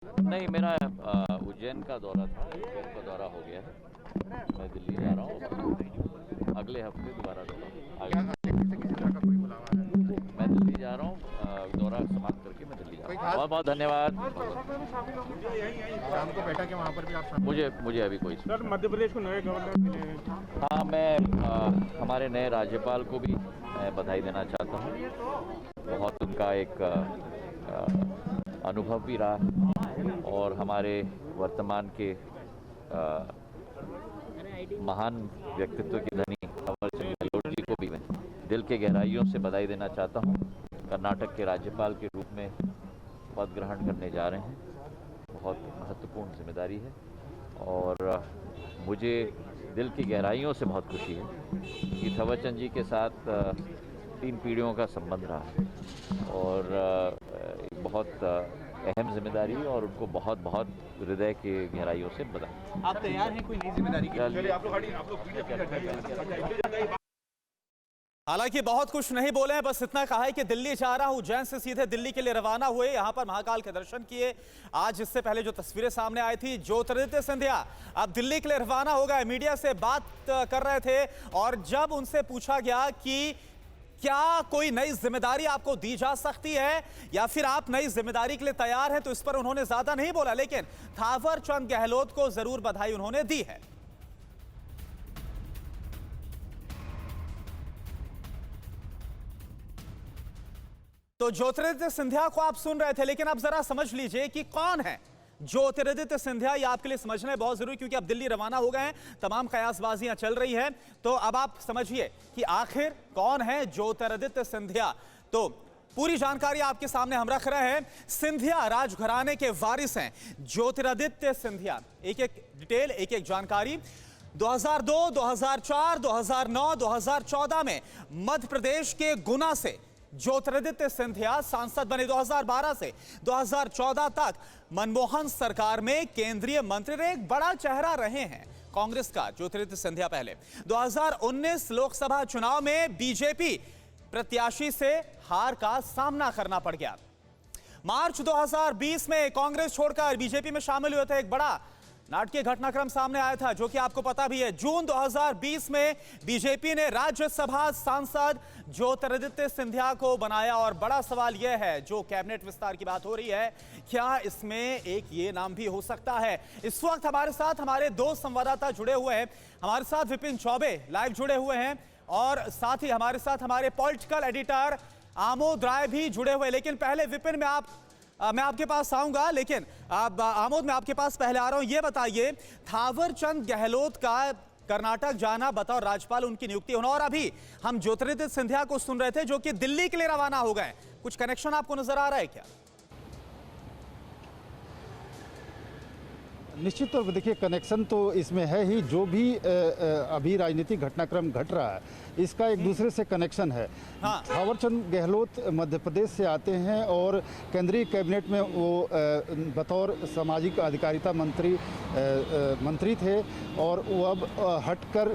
नहीं, मेरा उज्जैन का दौरा था। उज्जैन का दौरा हो गया है। मैं दिल्ली जा रहा हूँ अगले हफ्ते दोबारा क्या दौरा। किसी तरह का कोई बुलावा है? मैं दिल्ली जा रहा हूँ, दौरा समाप्त करके मैं दिल्ली जा रहा हूँ। बहुत बहुत धन्यवाद। शाम को बैठक है वहाँ पर भी आप शामिल मुझे अभी कोई सर, मध्य प्रदेश को नए गवर्नर मिले हैं। हाँ, मैं हमारे नए राज्यपाल को भी मैं बधाई देना चाहता हूँ। बहुत उनका एक अनुभव भी रहा और हमारे वर्तमान के महान व्यक्तित्व के धनी थावरचंद गहलोत जी को भी मैं दिल के गहराइयों से बधाई देना चाहता हूँ। कर्नाटक के राज्यपाल के रूप में पद ग्रहण करने जा रहे हैं। बहुत महत्वपूर्ण जिम्मेदारी है और मुझे दिल की गहराइयों से बहुत खुशी है कि थावरचंद जी के साथ 3 पीढ़ियों का संबंध रहा है और एक बहुत अहम जिम्मेदारी है और उनको बहुत बहुत हृदय के गहराइयों से बधाई। आप तैयार हैं कोई नई जिम्मेदारी के लिए? हालांकि बहुत कुछ नहीं बोले हैं, बस इतना कहा है कि दिल्ली जा रहा हूं। उज्जैन से सीधे दिल्ली के लिए रवाना हुए, यहां पर महाकाल के दर्शन किए। आज इससे पहले जो तस्वीरें सामने आई थी, ज्योतिरादित्य सिंधिया अब दिल्ली के लिए रवाना हो गए। मीडिया से बात कर रहे थे और जब उनसे पूछा गया कि क्या कोई नई जिम्मेदारी आपको दी जा सकती है या फिर आप नई जिम्मेदारी के लिए तैयार हैं, तो इस पर उन्होंने ज्यादा नहीं बोला, लेकिन थावरचंद गहलोत को जरूर बधाई उन्होंने दी है। तो ज्योतिरादित्य सिंधिया को आप सुन रहे थे, लेकिन अब जरा समझ लीजिए कि कौन है ज्योतिरादित्य सिंधिया। ये आपके लिए समझना है बहुत जरूरी, क्योंकि अब दिल्ली रवाना हो गए हैं, तमाम कयासबाजियां चल रही हैं। तो अब आप समझिए कि आखिर कौन है ज्योतिरादित्य सिंधिया। तो पूरी जानकारी आपके सामने हम रख रहे हैं। सिंधिया राजघराने के वारिस हैं ज्योतिरादित्य सिंधिया। एक एक डिटेल, एक एक जानकारी। 2002, 2004, 2009, 2014 में मध्य प्रदेश के गुना से ज्योतिरादित्य सिंधिया सांसद बने। 2012 से 2014 तक मनमोहन सरकार में केंद्रीय मंत्री रहे, एक बड़ा चेहरा रहे हैं कांग्रेस का ज्योतिरादित्य सिंधिया। पहले 2019 लोकसभा चुनाव में बीजेपी प्रत्याशी से हार का सामना करना पड़ गया। मार्च 2020 में कांग्रेस छोड़कर बीजेपी में शामिल हुए थे। एक बड़ा नाटकीय घटनाक्रम सामने आया था, जो कि आपको पता भी है। जून 2020 में बीजेपी ने राज्यसभा सांसद ज्योतिरादित्य सिंधिया को बनाया और बड़ा सवाल यह है, जो कैबिनेट विस्तार की बात हो रही है, क्या इसमें एक ये नाम भी हो सकता है? इस वक्त हमारे साथ हमारे 2 संवाददाता जुड़े हुए हैं। हमारे साथ विपिन चौबे लाइव जुड़े हुए हैं और साथ ही हमारे साथ हमारे पॉलिटिकल एडिटर आमोद राय भी जुड़े हुए। लेकिन पहले विपिन मैं आपके पास आऊंगा, लेकिन आमोद मैं आपके पास पहले आ रहा हूं। ये बताइए, थावरचंद गहलोत का कर्नाटक जाना, बतौर राज्यपाल उनकी नियुक्ति होना, और अभी हम ज्योतिरादित्य सिंधिया को सुन रहे थे जो कि दिल्ली के लिए रवाना हो गए। कुछ कनेक्शन आपको नजर आ रहा है क्या? निश्चित तौर पर देखिए, कनेक्शन तो इसमें है ही। जो भी अभी राजनीतिक घटनाक्रम घट रहा है, इसका एक दूसरे से कनेक्शन है। हाँ। थावरचंद गहलोत मध्य प्रदेश से आते हैं और केंद्रीय कैबिनेट में वो बतौर सामाजिक अधिकारिता मंत्री थे और वो अब हटकर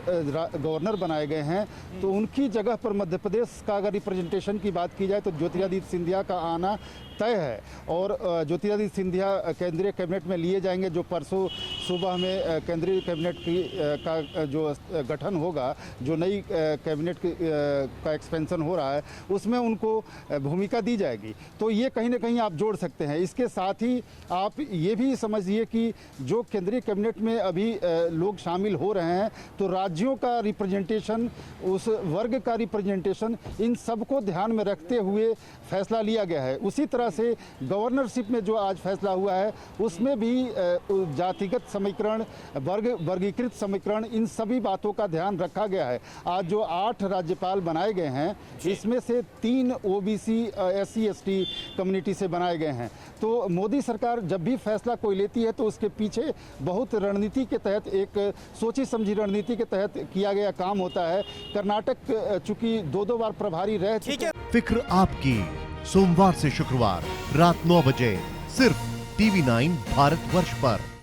गवर्नर बनाए गए हैं। तो उनकी जगह पर मध्य प्रदेश का अगर रिप्रेजेंटेशन की बात की जाए तो ज्योतिरादित्य सिंधिया का आना तय है और ज्योतिरादित्य सिंधिया केंद्रीय कैबिनेट में लिए जाएंगे। जो परसों सुबह में केंद्रीय कैबिनेट का जो गठन होगा, जो नई कैबिनेट का एक्सपेंशन हो रहा है, उसमें उनको भूमिका दी जाएगी। तो ये कहीं ना कहीं आप जोड़ सकते हैं। इसके साथ ही आप ये भी समझिए कि जो केंद्रीय कैबिनेट में अभी लोग शामिल हो रहे हैं, तो राज्यों का रिप्रेजेंटेशन, उस वर्ग का रिप्रेजेंटेशन, इन सबको ध्यान में रखते हुए फैसला लिया गया है। उसी तरह से गवर्नरशिप में जो आज फैसला हुआ है, उसमें भी जातिगत समीकरण, वर्गीकृत समीकरण, इन सभी बातों का ध्यान रखा गया है। आज जो 8 राज्यपाल बनाए गए हैं, इसमें से 3 ओबीसी SC ST कम्युनिटी से बनाए गए हैं। तो मोदी सरकार जब भी फैसला कोई लेती है, तो उसके पीछे बहुत रणनीति के तहत, एक सोची समझी रणनीति के तहत किया गया काम होता है। कर्नाटक चूंकि 2 बार प्रभारी रह चुके। फिक्र आपकी, सोमवार से शुक्रवार रात 9 बजे सिर्फ TV9 भारतवर्ष पर।